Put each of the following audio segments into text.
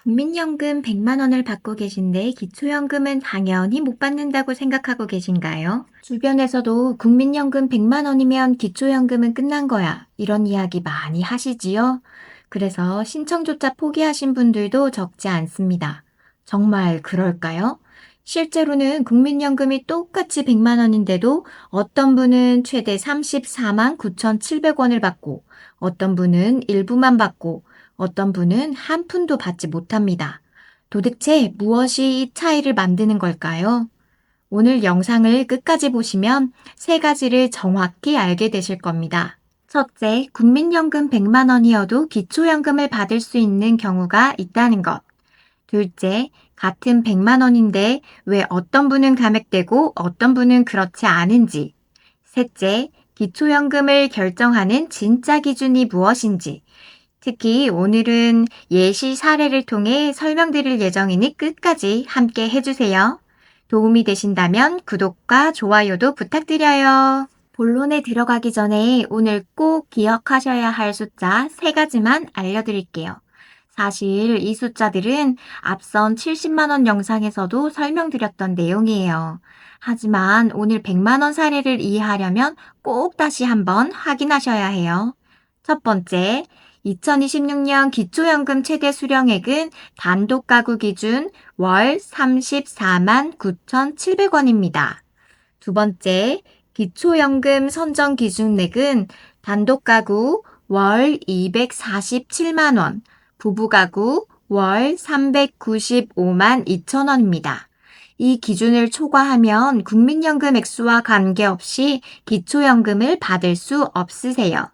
국민연금 100만 원을 받고 계신데 기초연금은 당연히 못 받는다고 생각하고 계신가요? 주변에서도 국민연금 100만 원이면 기초연금은 끝난 거야. 이런 이야기 많이 하시지요? 그래서 신청조차 포기하신 분들도 적지 않습니다. 정말 그럴까요? 실제로는 국민연금이 똑같이 100만 원인데도 어떤 분은 최대 34만 9,700원을 받고 어떤 분은 일부만 받고 어떤 분은 한 푼도 받지 못합니다. 도대체 무엇이 이 차이를 만드는 걸까요? 오늘 영상을 끝까지 보시면 세 가지를 정확히 알게 되실 겁니다. 첫째, 국민연금 100만 원이어도 기초연금을 받을 수 있는 경우가 있다는 것. 둘째, 같은 100만 원인데 왜 어떤 분은 감액되고 어떤 분은 그렇지 않은지. 셋째, 기초연금을 결정하는 진짜 기준이 무엇인지. 특히 오늘은 예시 사례를 통해 설명드릴 예정이니 끝까지 함께 해주세요. 도움이 되신다면 구독과 좋아요도 부탁드려요. 본론에 들어가기 전에 오늘 꼭 기억하셔야 할 숫자 3가지만 알려드릴게요. 사실 이 숫자들은 앞선 70만 원 영상에서도 설명드렸던 내용이에요. 하지만 오늘 100만 원 사례를 이해하려면 꼭 다시 한번 확인하셔야 해요. 첫 번째, 2026년 기초연금 최대 수령액은 단독 가구 기준 월 34만 9,700원입니다. 두 번째, 기초연금 선정 기준액은 단독 가구 월 247만 원, 부부 가구 월 395만 2천 원입니다. 이 기준을 초과하면 국민연금 액수와 관계없이 기초연금을 받을 수 없으세요.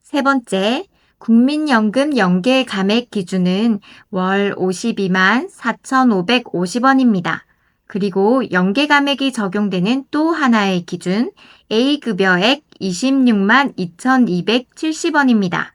세 번째, 국민연금 연계 감액 기준은 월 52만 4,550원입니다. 그리고 연계 감액이 적용되는 또 하나의 기준, A급여액 26만 2,270원입니다.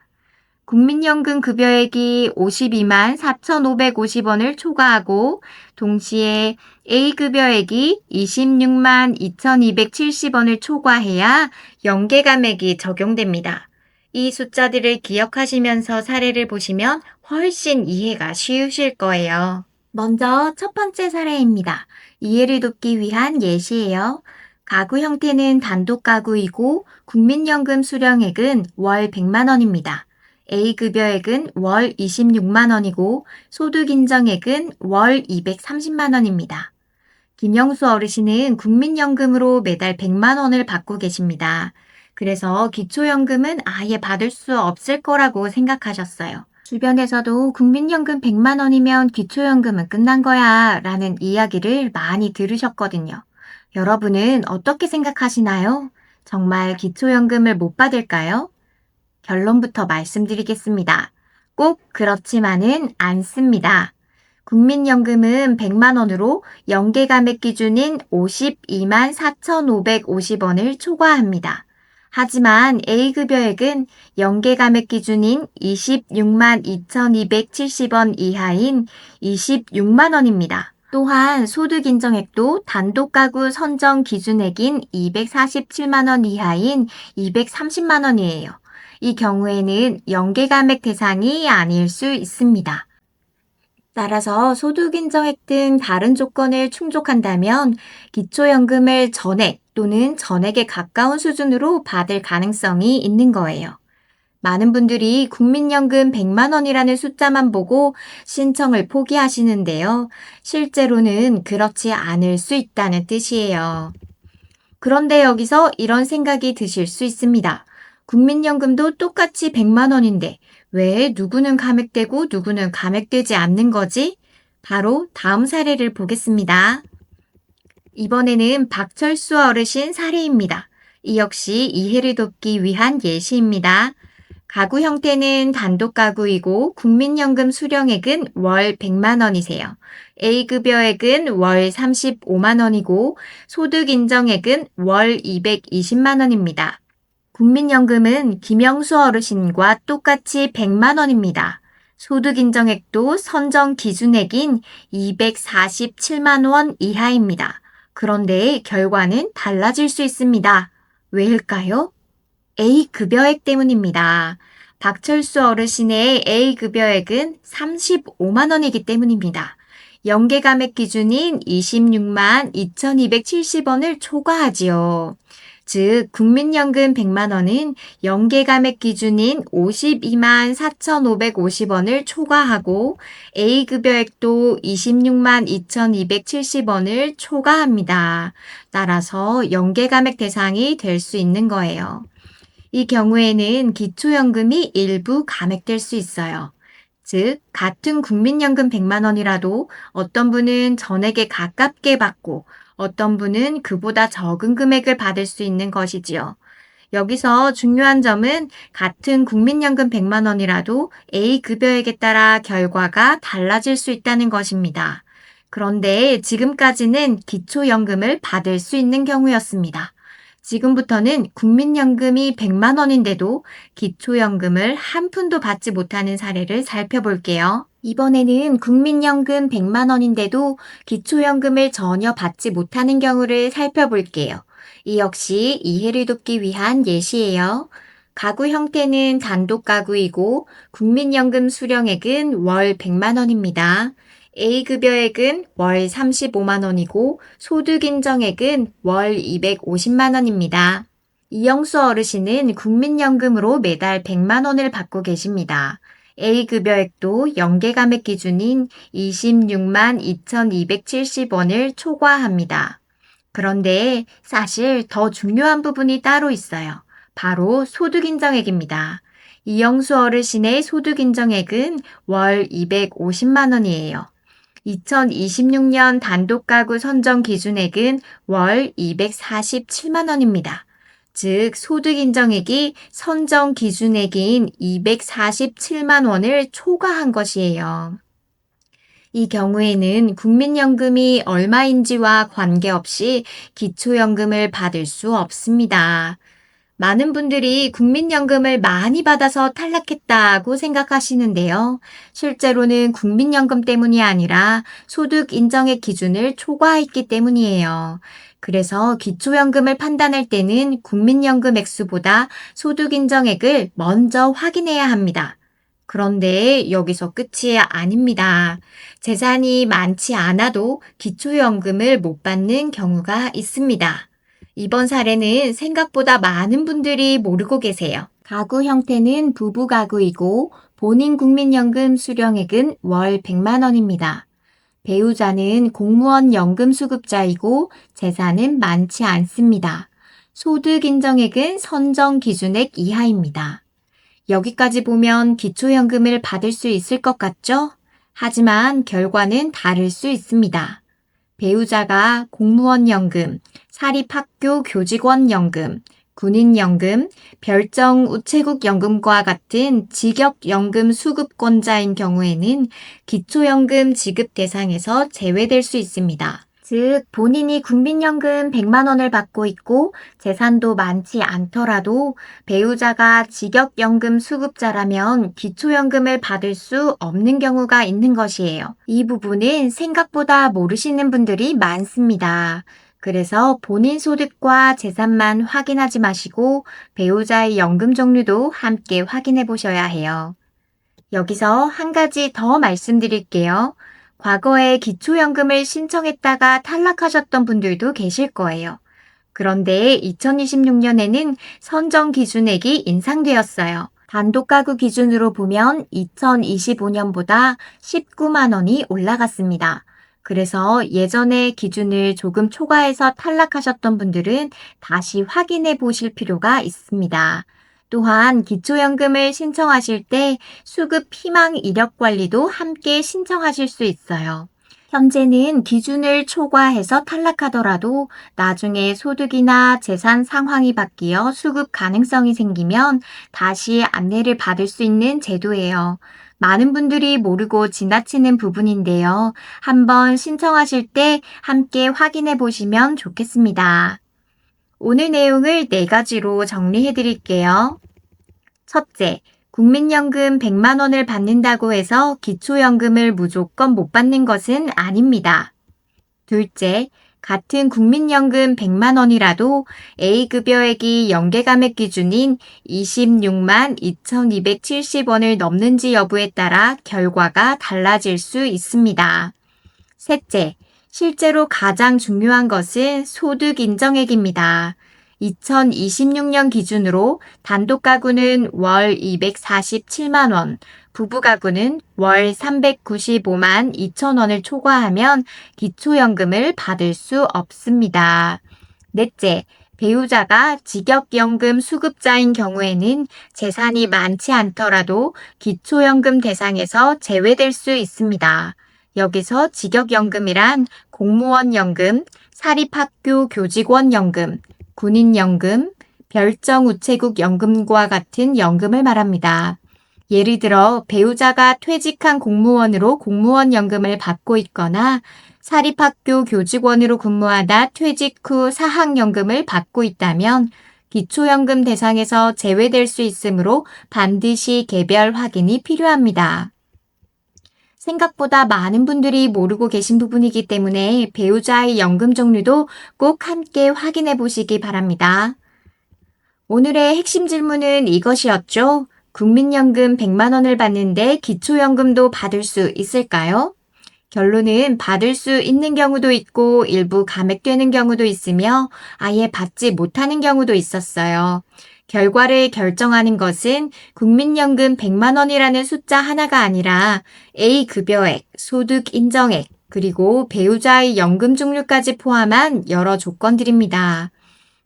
국민연금 급여액이 52만 4,550원을 초과하고 동시에 A급여액이 26만 2,270원을 초과해야 연계 감액이 적용됩니다. 이 숫자들을 기억하시면서 사례를 보시면 훨씬 이해가 쉬우실 거예요. 먼저 첫 번째 사례입니다. 이해를 돕기 위한 예시예요. 가구 형태는 단독 가구이고 국민연금 수령액은 월 100만 원입니다. A급여액은 월 26만 원이고 소득인정액은 월 230만 원입니다. 김영수 어르신은 국민연금으로 매달 100만 원을 받고 계십니다. 그래서 기초연금은 아예 받을 수 없을 거라고 생각하셨어요. 주변에서도 국민연금 100만 원이면 기초연금은 끝난 거야 라는 이야기를 많이 들으셨거든요. 여러분은 어떻게 생각하시나요? 정말 기초연금을 못 받을까요? 결론부터 말씀드리겠습니다. 꼭 그렇지만은 않습니다. 국민연금은 100만 원으로 연계 감액 기준인 52만 4,550원을 초과합니다. 하지만 A급여액은 연계 감액 기준인 26만 2,270원 이하인 26만 원입니다. 또한 소득인정액도 단독 가구 선정 기준액인 247만 원 이하인 230만 원이에요. 이 경우에는 연계 감액 대상이 아닐 수 있습니다. 따라서 소득인정액 등 다른 조건을 충족한다면 기초연금을 전액 또는 전액에 가까운 수준으로 받을 가능성이 있는 거예요. 많은 분들이 국민연금 100만 원이라는 숫자만 보고 신청을 포기하시는데요. 실제로는 그렇지 않을 수 있다는 뜻이에요. 그런데 여기서 이런 생각이 드실 수 있습니다. 국민연금도 똑같이 100만 원인데 왜 누구는 감액되고 누구는 감액되지 않는 거지? 바로 다음 사례를 보겠습니다. 이번에는 박철수 어르신 사례입니다. 이 역시 이해를 돕기 위한 예시입니다. 가구 형태는 단독 가구이고 국민연금 수령액은 월 100만 원이세요. A급여액은 월 35만 원이고 소득인정액은 월 220만 원입니다. 국민연금은 김영수 어르신과 똑같이 100만 원입니다. 소득인정액도 선정 기준액인 247만 원 이하입니다. 그런데 결과는 달라질 수 있습니다. 왜일까요? A급여액 때문입니다. 박철수 어르신의 A급여액은 35만 원이기 때문입니다. 연계 감액 기준인 26만 2,270원을 초과하지요. 즉, 국민연금 100만 원은 연계 감액 기준인 52만 4,550원을 초과하고 A급여액도 26만 2,270원을 초과합니다. 따라서 연계 감액 대상이 될 수 있는 거예요. 이 경우에는 기초연금이 일부 감액될 수 있어요. 즉, 같은 국민연금 100만 원이라도 어떤 분은 전액에 가깝게 받고 어떤 분은 그보다 적은 금액을 받을 수 있는 것이지요. 여기서 중요한 점은 같은 국민연금 100만 원이라도 A급여액에 따라 결과가 달라질 수 있다는 것입니다. 그런데 지금까지는 기초연금을 받을 수 있는 경우였습니다. 지금부터는 국민연금이 100만 원인데도 기초연금을 한 푼도 받지 못하는 사례를 살펴볼게요. 이번에는 국민연금 100만 원인데도 기초연금을 전혀 받지 못하는 경우를 살펴볼게요. 이 역시 이해를 돕기 위한 예시예요. 가구 형태는 단독 가구이고 국민연금 수령액은 월 100만 원입니다. A급여액은 월 35만 원이고 소득인정액은 월 250만 원입니다. 이영수 어르신은 국민연금으로 매달 100만 원을 받고 계십니다. A급여액도 연계감액 기준인 26만 2,270원을 초과합니다. 그런데 사실 더 중요한 부분이 따로 있어요. 바로 소득인정액입니다. 이영수 어르신의 소득인정액은 월 250만 원이에요. 2026년 단독가구 선정 기준액은 월 247만 원입니다. 즉, 소득인정액이 선정 기준액인 247만 원을 초과한 것이에요. 이 경우에는 국민연금이 얼마인지와 관계없이 기초연금을 받을 수 없습니다. 많은 분들이 국민연금을 많이 받아서 탈락했다고 생각하시는데요. 실제로는 국민연금 때문이 아니라 소득 인정액 기준을 초과했기 때문이에요. 그래서 기초연금을 판단할 때는 국민연금 액수보다 소득 인정액을 먼저 확인해야 합니다. 그런데 여기서 끝이 아닙니다. 재산이 많지 않아도 기초연금을 못 받는 경우가 있습니다. 이번 사례는 생각보다 많은 분들이 모르고 계세요. 가구 형태는 부부 가구이고 본인 국민연금 수령액은 월 100만 원입니다. 배우자는 공무원 연금 수급자이고 재산은 많지 않습니다. 소득 인정액은 선정 기준액 이하입니다. 여기까지 보면 기초연금을 받을 수 있을 것 같죠? 하지만 결과는 다를 수 있습니다. 배우자가 공무원 연금, 사립학교 교직원 연금, 군인연금, 별정 우체국 연금과 같은 직역연금 수급권자인 경우에는 기초연금 지급 대상에서 제외될 수 있습니다. 즉, 본인이 국민연금 100만 원을 받고 있고 재산도 많지 않더라도 배우자가 직역연금 수급자라면 기초연금을 받을 수 없는 경우가 있는 것이에요. 이 부분은 생각보다 모르시는 분들이 많습니다. 그래서 본인 소득과 재산만 확인하지 마시고 배우자의 연금 종류도 함께 확인해 보셔야 해요. 여기서 한 가지 더 말씀드릴게요. 과거에 기초연금을 신청했다가 탈락하셨던 분들도 계실 거예요. 그런데 2026년에는 선정 기준액이 인상되었어요. 단독가구 기준으로 보면 2025년보다 19만 원이 올라갔습니다. 그래서 예전의 기준을 조금 초과해서 탈락하셨던 분들은 다시 확인해 보실 필요가 있습니다. 또한 기초연금을 신청하실 때 수급 희망 이력 관리도 함께 신청하실 수 있어요. 현재는 기준을 초과해서 탈락하더라도 나중에 소득이나 재산 상황이 바뀌어 수급 가능성이 생기면 다시 안내를 받을 수 있는 제도예요. 많은 분들이 모르고 지나치는 부분인데요. 한번 신청하실 때 함께 확인해 보시면 좋겠습니다. 오늘 내용을 4가지로 정리해 드릴게요. 첫째, 국민연금 100만 원을 받는다고 해서 기초연금을 무조건 못 받는 것은 아닙니다. 둘째, 같은 국민연금 100만 원이라도 A급여액이 연계감액 기준인 26만 2,270원을 넘는지 여부에 따라 결과가 달라질 수 있습니다. 셋째, 실제로 가장 중요한 것은 소득 인정액입니다. 2026년 기준으로 단독 가구는 월 247만 원, 부부 가구는 월 395만 2천 원을 초과하면 기초연금을 받을 수 없습니다. 넷째, 배우자가 직역연금 수급자인 경우에는 재산이 많지 않더라도 기초연금 대상에서 제외될 수 있습니다. 여기서 직역연금이란 공무원연금, 사립학교 교직원연금, 군인연금, 별정우체국연금과 같은 연금을 말합니다. 예를 들어 배우자가 퇴직한 공무원으로 공무원연금을 받고 있거나 사립학교 교직원으로 근무하다 퇴직 후 사학연금을 받고 있다면 기초연금 대상에서 제외될 수 있으므로 반드시 개별 확인이 필요합니다. 생각보다 많은 분들이 모르고 계신 부분이기 때문에 배우자의 연금 종류도 꼭 함께 확인해 보시기 바랍니다. 오늘의 핵심 질문은 이것이었죠. 국민연금 100만 원을 받는데 기초연금도 받을 수 있을까요? 결론은 받을 수 있는 경우도 있고 일부 감액되는 경우도 있으며 아예 받지 못하는 경우도 있었어요. 결과를 결정하는 것은 국민연금 100만 원이라는 숫자 하나가 아니라 A급여액, 소득 인정액, 그리고 배우자의 연금 종류까지 포함한 여러 조건들입니다.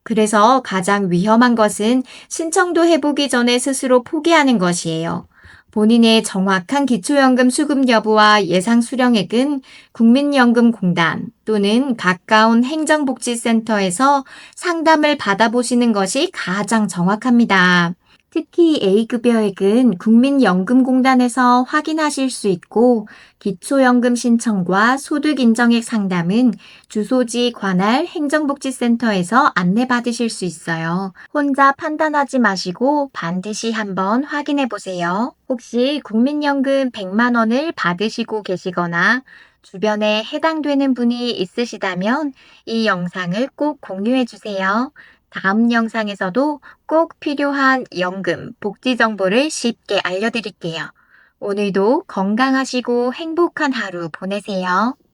그래서 가장 위험한 것은 신청도 해보기 전에 스스로 포기하는 것이에요. 본인의 정확한 기초연금 수급 여부와 예상 수령액은 국민연금공단 또는 가까운 행정복지센터에서 상담을 받아보시는 것이 가장 정확합니다. 특히 A급여액은 국민연금공단에서 확인하실 수 있고 기초연금 신청과 소득인정액 상담은 주소지 관할 행정복지센터에서 안내받으실 수 있어요. 혼자 판단하지 마시고 반드시 한번 확인해 보세요. 혹시 국민연금 100만 원을 받으시고 계시거나 주변에 해당되는 분이 있으시다면 이 영상을 꼭 공유해 주세요. 다음 영상에서도 꼭 필요한 연금, 복지 정보를 쉽게 알려드릴게요. 오늘도 건강하시고 행복한 하루 보내세요.